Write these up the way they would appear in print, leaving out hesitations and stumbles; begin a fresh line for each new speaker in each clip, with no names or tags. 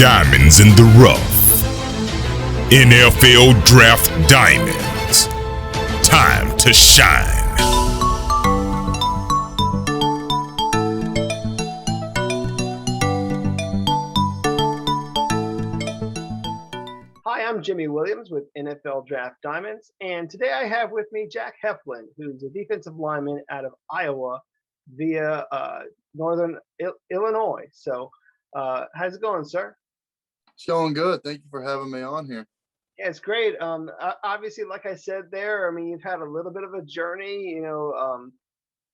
diamonds in the rough. NFL Draft Diamonds. Time to shine.
Hi, I'm Jimmy Williams with NFL Draft Diamonds, and today I have with me Jack Heflin, who's a defensive lineman out of Iowa via Northern Illinois. So, how's it going, sir?
It's going good. Thank you for having me on here.
Yeah, it's great. Obviously, like I said there, I mean, you've had a little bit of a journey.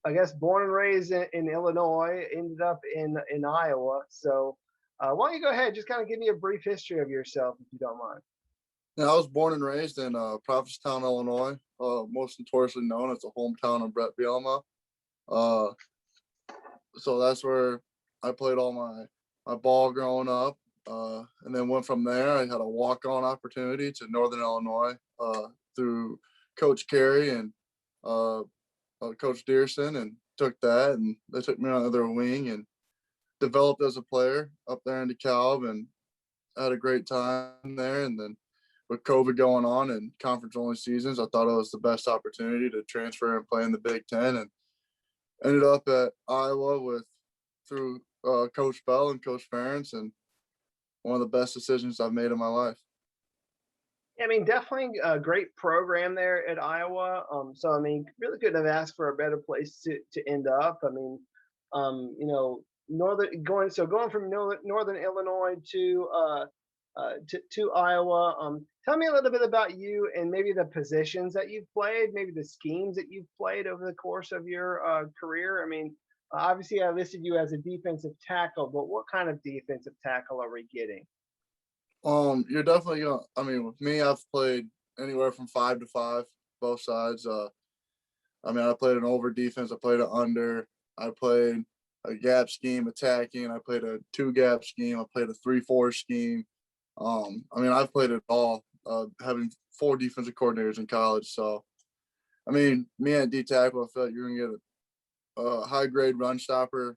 I guess born and raised in Illinois, ended up in Iowa. So, why don't you go ahead, just kind of give me a brief history of yourself, if you don't mind.
Now, I was born and raised in Prophetstown, Illinois, most notoriously known as the hometown of Brett Bielema. So that's where I played all my ball growing up. And then went from there. I had a walk-on opportunity to Northern Illinois through Coach Carey and Coach Dearson, and took that, and they took me under their wing and developed as a player up there in DeKalb, and had a great time there. And then with COVID going on and conference-only seasons, I thought it was the best opportunity to transfer and play in the Big Ten, and ended up at Iowa through Coach Bell and Coach Ferentz, and one of the best decisions I've made in my life.
Yeah, I mean, definitely a great program there at Iowa. So I mean, really couldn't have asked for a better place to end up. I mean, going from Northern Illinois to Iowa. Tell me a little bit about you and maybe the positions that you've played, maybe the schemes that you've played over the course of your career. I mean, obviously, I listed you as a defensive tackle, but what kind of defensive tackle are we getting?
You're definitely gonna. I mean, with me, I've played anywhere from 5-5, both sides. I played an over defense. I played an under. I played a gap scheme attacking. I played a 2-gap scheme. I played a 3-4 scheme. I've played it all. Having 4 defensive coordinators in college, so I mean, me at D tackle, I feel like you're gonna get a high grade run stopper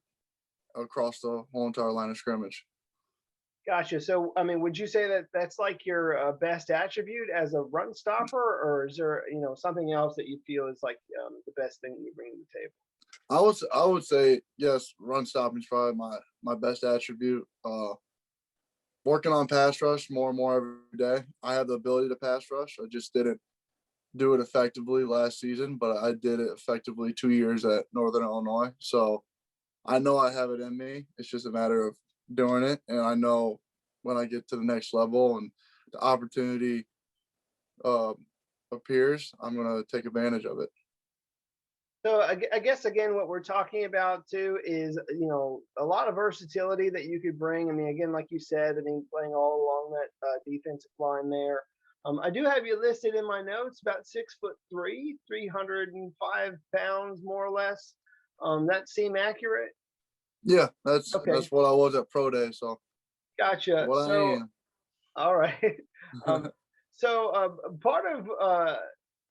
across the whole entire line of scrimmage.
Gotcha. So, I mean, would you say that that's like your best attribute as a run stopper, or is there, something else that you feel is like the best thing you bring to the table?
I would say yes, run stopping is probably my best attribute. Working on pass rush more and more every day. I have the ability to pass rush. I just didn't do it effectively last season, but I did it effectively 2 years at Northern Illinois. So I know I have it in me. It's just a matter of doing it. And I know when I get to the next level and the opportunity appears, I'm going to take advantage of it.
So I guess again, what we're talking about too is a lot of versatility that you could bring. I mean, again, like you said, I mean, playing all along that defensive line there. I do have you listed in my notes about 6'3", 305 pounds, more or less. That seem accurate?
Yeah, that's
Okay,
what I was at pro day. So
gotcha.
what I
So,
am.
all right. Part of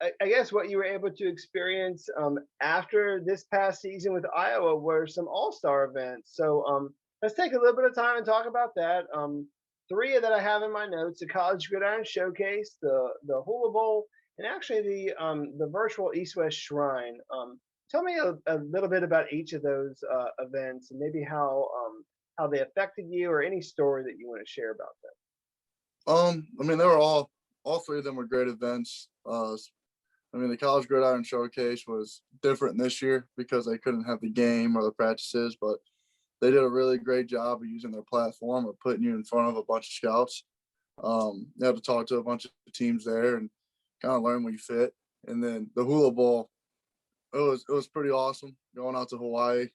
I guess what you were able to experience after this past season with Iowa were some All-Star events. So let's take a little bit of time and talk about that. 3 that I have in my notes: the College Gridiron Showcase, the Hula Bowl, and actually the virtual East-West Shrine. Tell me a little bit about each of those events, and maybe how they affected you, or any story that you want to share about them.
They were all 3 of them were great events. The College Gridiron Showcase was different this year because they couldn't have the game or the practices, but they did a really great job of using their platform of putting you in front of a bunch of scouts. You have to talk to a bunch of teams there and kind of learn where you fit. And then the Hula Bowl, it was pretty awesome going out to Hawaii.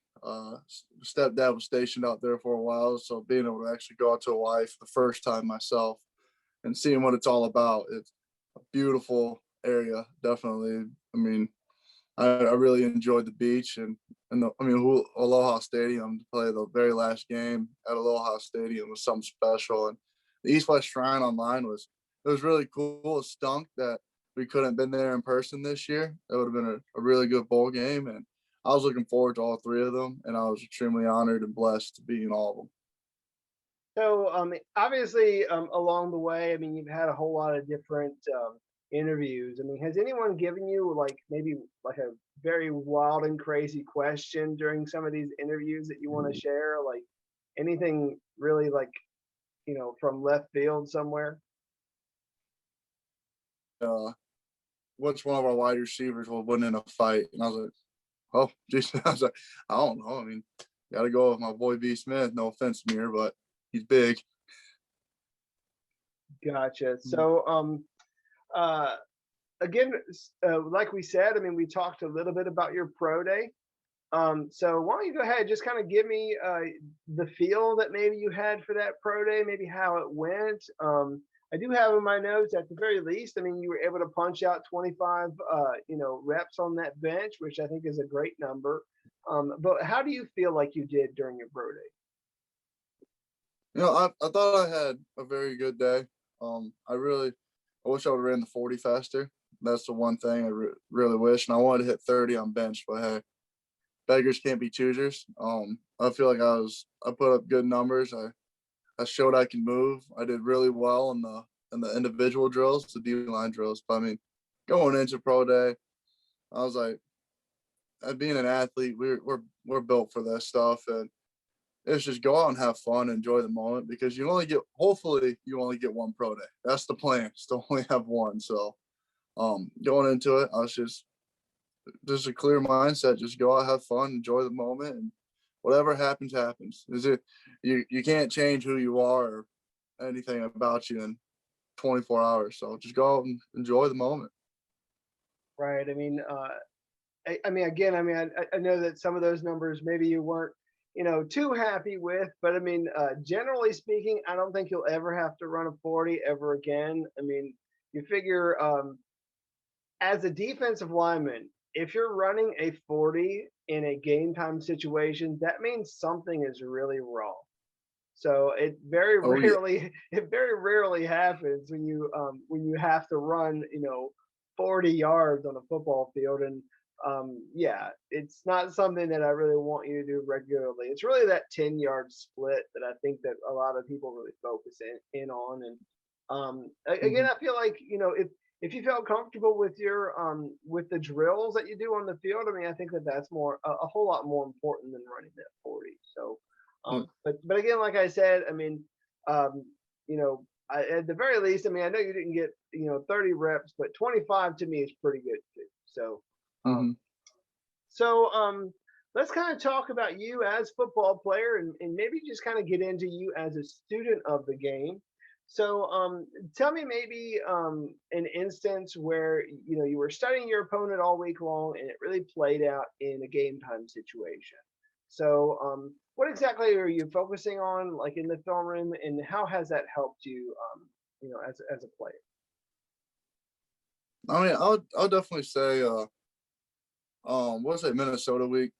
Stepdad was stationed out there for a while, so being able to actually go out to Hawaii for the first time myself and seeing what it's all about, it's a beautiful area, definitely. I really enjoyed the beach and Aloha Stadium. To play the very last game at Aloha Stadium was something special. And the East West Shrine online was really cool. It stunk that we couldn't have been there in person this year. It would have been a really good bowl game, and I was looking forward to all 3 of them, and I was extremely honored and blessed to be in all of them.
So, obviously, along the way, I mean, you've had a whole lot of different interviews. I mean, has anyone given you like maybe like a very wild and crazy question during some of these interviews that you want to share? Like anything really like, from left field somewhere?
Uh, which one of our wide receivers will win in a fight? And I was like, oh, geez. I was like, I don't know. I mean, got to go with my boy B. Smith. No offense, Mir, but he's big.
Gotcha.
Mm.
So, uh, again, like we said, I mean, we talked a little bit about your pro day. So why don't you go ahead, just kind of give me the feel that maybe you had for that pro day, maybe how it went. I do have in my notes at the very least. I mean, you were able to punch out 25, reps on that bench, which I think is a great number. But how do you feel like you did during your pro day?
I thought I had a very good day. I wish I would have ran the 40 faster. That's the one thing I really wish. And I wanted to hit 30 on bench, but hey, beggars can't be choosers. I feel like I put up good numbers. I showed I can move. I did really well in the individual drills, the DLine drills. But I mean, going into pro day, I was like, being an athlete, we're built for this stuff, and it's just go out and have fun, enjoy the moment, because hopefully you only get one pro day. That's the plan, is to only have one. So going into it, I was just a clear mindset, just go out, have fun, enjoy the moment, and whatever happens, happens. You can't change who you are or anything about you in 24 hours. So just go out and enjoy the moment.
Right. I mean, again, I know that some of those numbers maybe you weren't, too happy with, but I mean, generally speaking, I don't think you'll ever have to run a 40 ever again. I mean, you figure, as a defensive lineman, if you're running a 40 in a game time situation, that means something is really wrong. So
Oh yeah.
it very rarely happens when you have to run, 40 yards on a football field. And yeah, it's not something that I really want you to do regularly. It's really that 10-yard split that I think that a lot of people really focus in on. And again,
Mhm.
I feel like, if you felt comfortable with your with the drills that you do on the field, I mean, I think that that's a whole lot more important than running that 40. So,
Yeah.
but again, like I said, I mean, um, at the very least, I mean, I know you didn't get 30 reps, but 25 to me is pretty good too. So, um,
Mhm.
so, let's kind of talk about you as football player, and maybe just kind of get into you as a student of the game. So, tell me maybe an instance where you were studying your opponent all week long, and it really played out in a game time situation. So, what exactly are you focusing on, like in the film room, and how has that helped you, as a player?
I mean, I'll definitely say, what's it, Minnesota week?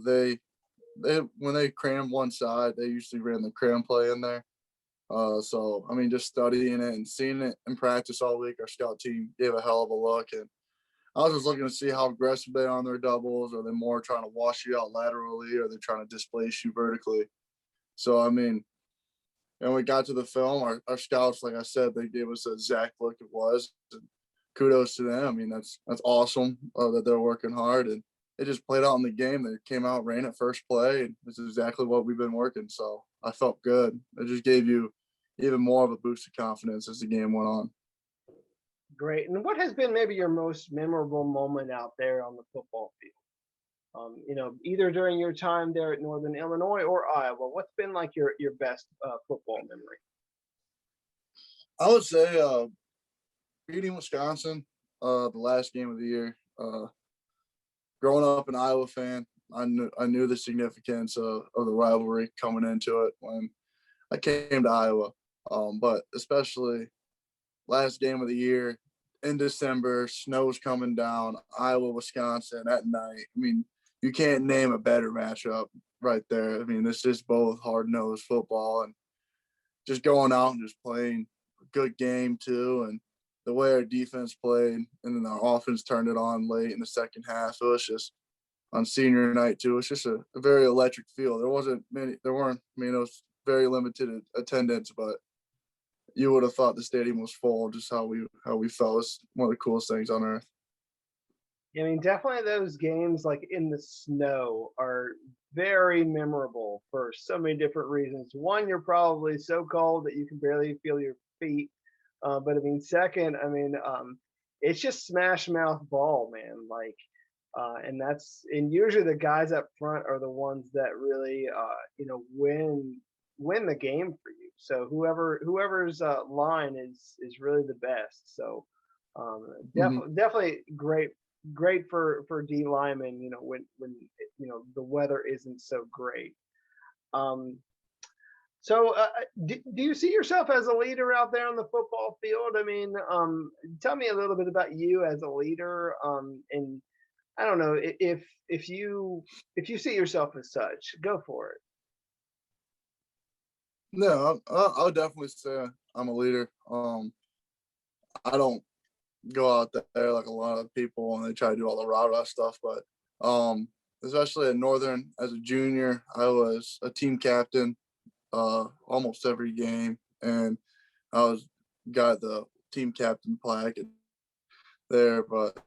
They when they crammed one side, they usually ran the cram play in there. So I mean, just studying it and seeing it in practice all week, our scout team gave a hell of a look, and I was just looking to see how aggressive they are on their doubles. Are they more trying to wash you out laterally, or are they trying to displace you vertically? So I mean, and we got to the film, our scouts, like I said, they gave us the exact look it was. And kudos to them. I mean, that's awesome that they're working hard, and it just played out in the game. They came out, ran it first play, and this is exactly what we've been working. So I felt good. It just gave you even more of a boost of confidence as the game went on.
Great. And what has been maybe your most memorable moment out there on the football field? Either during your time there at Northern Illinois or Iowa, what's been like your best football memory?
I would say beating Wisconsin, the last game of the year. Growing up an Iowa fan, I knew the significance of the rivalry coming into it when I came to Iowa. But especially last game of the year in December, snow's coming down, Iowa, Wisconsin at night. I mean, you can't name a better matchup right there. I mean, it's just both hard-nosed football, and just going out and just playing a good game too. And the way our defense played, and then our offense turned it on late in the second half. So it's just on senior night too. It's just a very electric feel. There weren't many. It was very limited attendance, but you would have thought the stadium was full. Just how we felt. It's one of the coolest things on earth.
I mean, definitely those games like in the snow are very memorable for so many different reasons. One, you're probably so cold that you can barely feel your feet. But I mean, second, I mean, it's just smash mouth ball, man. Like, and usually the guys up front are the ones that really, win the game for you. So whoever's line is really the best. So definitely great for D linemen, when the weather isn't so great. So do you see yourself as a leader out there on the football field? I mean, tell me a little bit about you as a leader, and I don't know if you see yourself as such, go for it.
No, I'll definitely say I'm a leader. I don't go out there like a lot of people and they try to do all the rah-rah stuff, but especially at Northern as a junior, I was a team captain almost every game, and I got the team captain plaque there. But I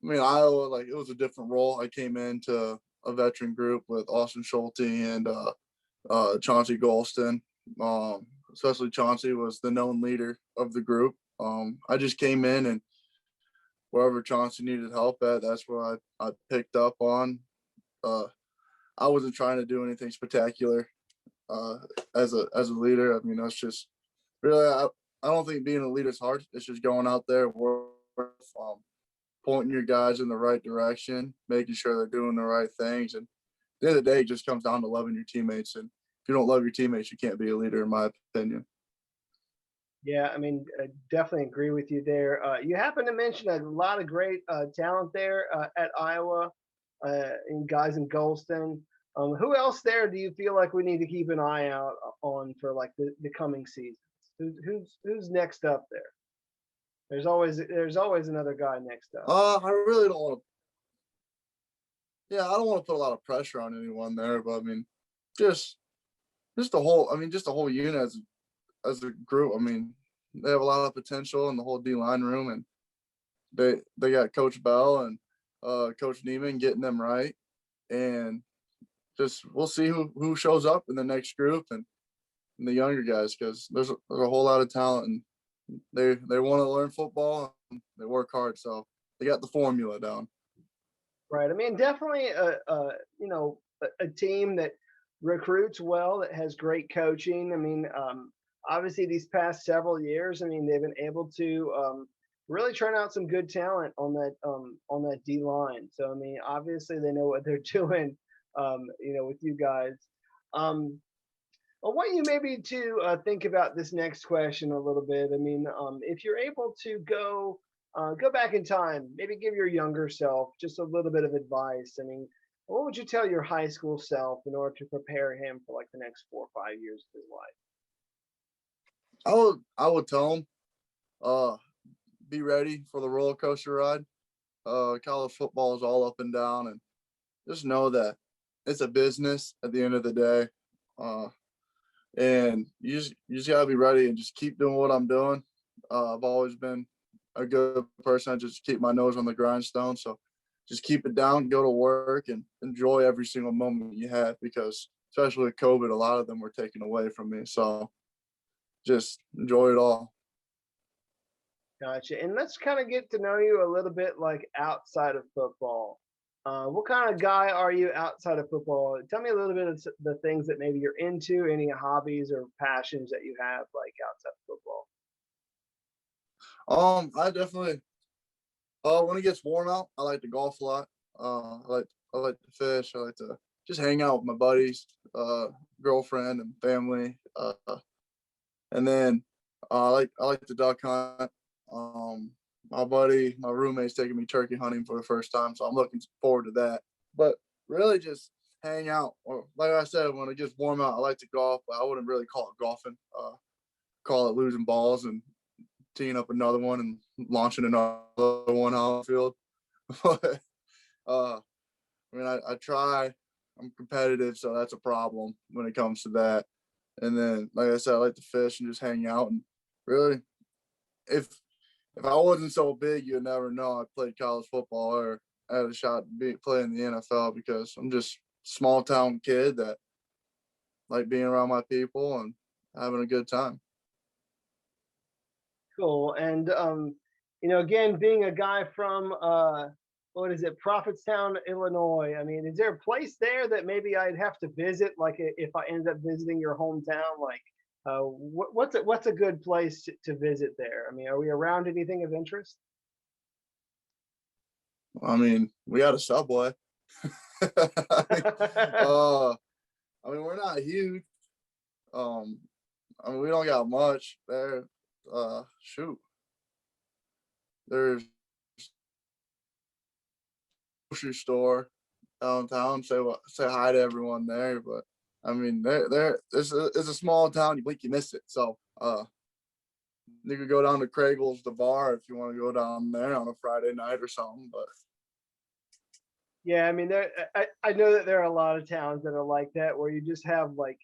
mean, Iowa, like, it was a different role. I came into a veteran group with Austin Schulte and Chauncey Golston. Especially Chauncey was the known leader of the group. I just came in, and wherever Chauncey needed help at, that's where I picked up on. I wasn't trying to do anything spectacular as a leader. I mean, that's just really, I don't think being a leader is hard. It's just going out there, pointing your guys in the right direction, making sure they're doing the right things. And at the end of the day, it just comes down to loving your teammates. And if you don't love your teammates, you can't be a leader, in my opinion.
Yeah, I mean, I definitely agree with you there. You happen to mention a lot of great talent there at Iowa, and guys in Golston. Who else there do you feel like we need to keep an eye out on for like the coming seasons? Who's next up there? There's always another guy next up.
I really don't want to. Yeah, I don't want to put a lot of pressure on anyone there, but I mean, just the whole unit as a group. I mean, they have a lot of potential in the whole D-line room, and they got Coach Bell and Coach Neiman getting them right, and just we'll see who shows up in the next group and the younger guys, because there's a whole lot of talent, and they want to learn football and they work hard, so they got the formula down.
Right. I mean, definitely a team that recruits well, that has great coaching. I mean, obviously these past several years, I mean, they've been able to really turn out some good talent on that D line. So I mean, obviously they know what they're doing, with you guys. I want you maybe to think about this next question a little bit. I mean, if you're able to go back in time, maybe give your younger self just a little bit of advice. I mean, what would you tell your high school self in order to prepare him for like the next 4 or 5 years of his life?
I would tell him, be ready for the roller coaster ride. College football is all up and down, and just know that it's a business at the end of the day. And you just gotta be ready and just keep doing what I'm doing. I've always been a good person. I just keep my nose on the grindstone. So just keep it down, go to work, and enjoy every single moment you have, because especially with COVID, a lot of them were taken away from me. So just enjoy it all.
Gotcha. And let's kind of get to know you a little bit like outside of football. What kind of guy are you outside of football? Tell me a little bit of the things that maybe you're into, any hobbies or passions that you have like outside of football.
I definitely, when it gets warm out, I like to golf a lot. I like to fish. I like to just hang out with my buddies, girlfriend and family. And then I like to duck hunt. My roommate's taking me turkey hunting for the first time, so I'm looking forward to that. But really just hang out. Or like I said, when it gets warm out, I like to golf, but I wouldn't really call it golfing. Call it losing balls and teeing up another one and launching another one out the field. But I mean, I try. I'm competitive, so that's a problem when it comes to that. And then, like I said, I like to fish and just hang out. And really, if I wasn't so big, you'd never know I played college football or had a shot to play in the NFL, because I'm just small town kid that like being around my people and having a good time.
Cool. And again, being a guy from what is it, Prophetstown, Illinois. I mean, is there a place there that maybe I'd have to visit, like if I ended up visiting your hometown? Like, what's a good place to visit there? I mean, are we around anything of interest?
I mean, we got a Subway. I mean, we're not huge. We don't got much there. Shoot, there's a grocery store downtown. Say hi to everyone there. But I mean, it's a small town. You blink, you miss it. So you could go down to Craigle's, the bar, if you want to go down there on a Friday night or something. But
yeah, I mean, I know that there are a lot of towns that are like that, where you just have like,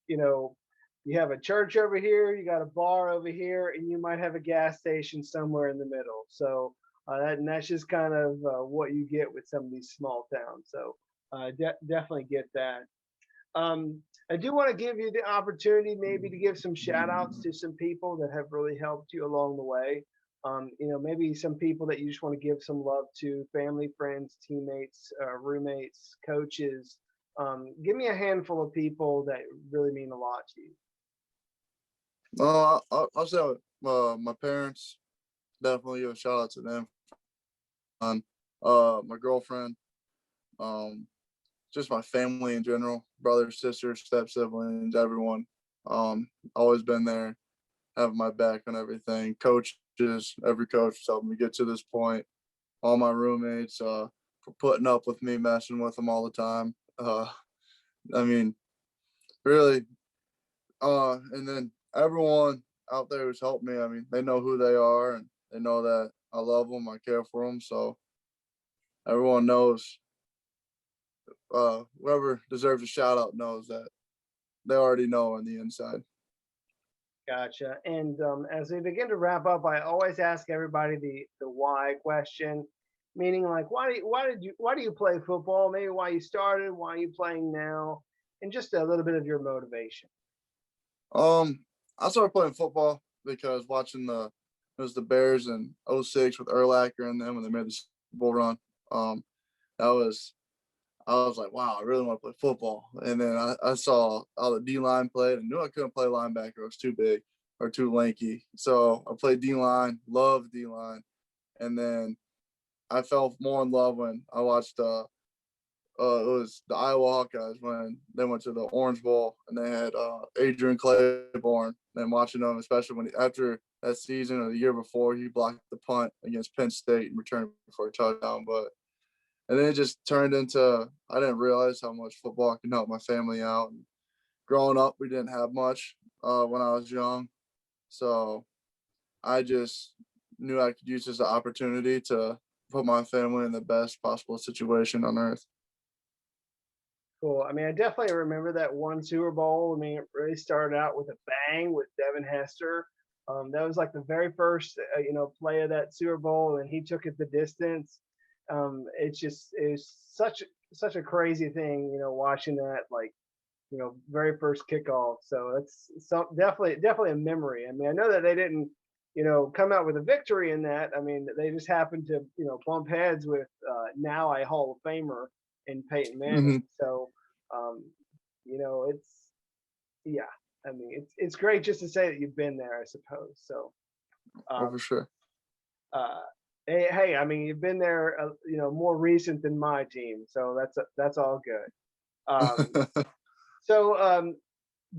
you have a church over here, you got a bar over here, and you might have a gas station somewhere in the middle. So that's just kind of what you get with some of these small towns. So definitely get that. I do want to give you the opportunity maybe to give some shout outs to some people that have really helped you along the way. Maybe some people that you just want to give some love to: family, friends, teammates, roommates, coaches. Give me a handful of people that really mean a lot to you.
I'll say my parents. Definitely give a shout out to them. My girlfriend, just my family in general, brothers, sisters, step siblings, everyone. Always been there, having my back on everything. Coaches, every coach helped me get to this point. All my roommates, for putting up with me, messing with them all the time. I mean, really. And then everyone out there who's helped me, I mean, they know who they are, and they know that I love them, I care for them. So everyone knows, whoever deserves a shout out knows that they already know on the inside.
Gotcha. And as we begin to wrap up, I always ask everybody the why question, meaning like why do you play football? Maybe why you started, why are you playing now, and just a little bit of your motivation.
I started playing football because it was the Bears in 06 with Urlacher and them when they made the Super Bowl run. I was like, wow, I really want to play football. And then I saw all the D-line played and knew I couldn't play linebacker. I was too big or too lanky. So I played D-line, loved D-line. And then I fell more in love when I watched it was the Iowa Hawkeyes when they went to the Orange Bowl and they had Adrian Claiborne. And watching them, especially after that season or the year before, he blocked the punt against Penn State and returned for a touchdown. And then it just turned into, I didn't realize how much football can help my family out. And growing up, we didn't have much when I was young. So I just knew I could use this as an opportunity to put my family in the best possible situation on earth.
Cool. I mean, I definitely remember that one Super Bowl. I mean, it really started out with a bang with Devin Hester. That was like the very first, play of that Super Bowl, and he took it the distance. It's such a crazy thing, watching that, like, very first kickoff. So that's definitely a memory. I mean, I know that they didn't, come out with a victory in that. I mean, they just happened to, bump heads with now a Hall of Famer in Peyton Manning.
Mm-hmm.
So, yeah. I mean, it's great just to say that you've been there, I suppose. So,
For sure.
Hey, I mean, you've been there, more recent than my team, so that's all good. So,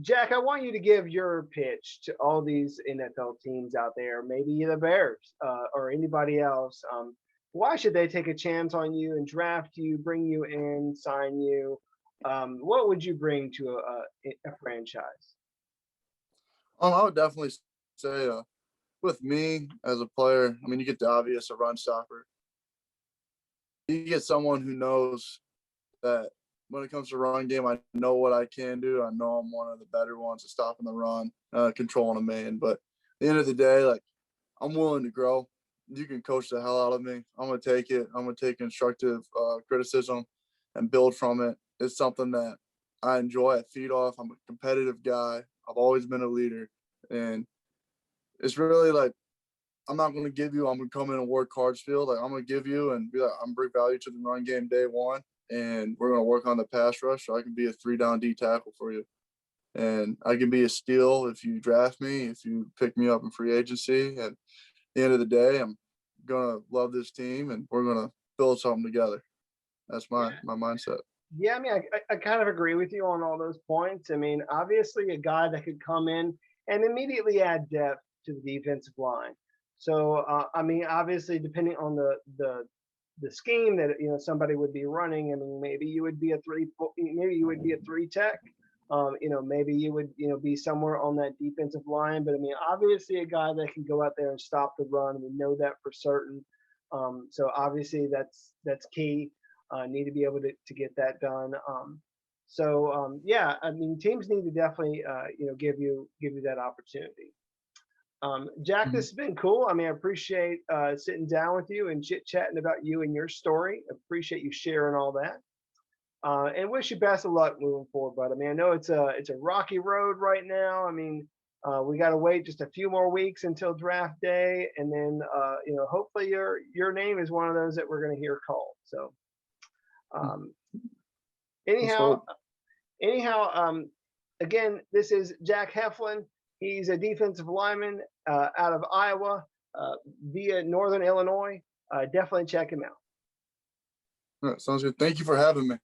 Jack, I want you to give your pitch to all these NFL teams out there, maybe the Bears or anybody else. Why should they take a chance on you and draft you, bring you in, sign you? What would you bring to a franchise?
I would definitely say, with me as a player, I mean, you get the obvious, a run stopper. You get someone who knows that when it comes to run game, I know what I can do. I know I'm one of the better ones at stopping the run, controlling a man. But at the end of the day, like, I'm willing to grow. You can coach the hell out of me. I'm going to take it. I'm going to take constructive criticism and build from it. It's something that I enjoy. I feed off. I'm a competitive guy. I've always been a leader. And it's really like, I'm not going to give you, I'm going to come in and work hard field. Like, I'm going to give you and be like, I'm bring value to the run game day one. And we're going to work on the pass rush so I can be a 3-down D tackle for you. And I can be a steal if you draft me, if you pick me up in free agency. And at the end of the day, I'm going to love this team and we're going to build something together. That's my mindset.
Yeah, I mean, I kind of agree with you on all those points. I mean, obviously a guy that could come in and immediately add depth to the defensive line. So, I mean, obviously, depending on the scheme that, you know, somebody would be running, I mean, maybe you would be a three tech. You know, maybe you would, you know, be somewhere on that defensive line. But I mean, obviously a guy that can go out there and stop the run. We know that for certain. So obviously that's key. Need to be able to get that done. Yeah, I mean, teams need to definitely, you know, give you that opportunity. Jack, this has been cool. I mean, I appreciate sitting down with you and chit-chatting about you and your story. I appreciate you sharing all that. And wish you best of luck moving forward, bud. I mean, I know it's a rocky road right now. I mean, we got to wait just a few more weeks until draft day, and then you know, hopefully your name is one of those that we're going to hear called. So, anyhow, again, this is Jack Heflin. He's a defensive lineman out of Iowa via Northern Illinois. Definitely check him out.
All right, sounds good. Thank you for having me.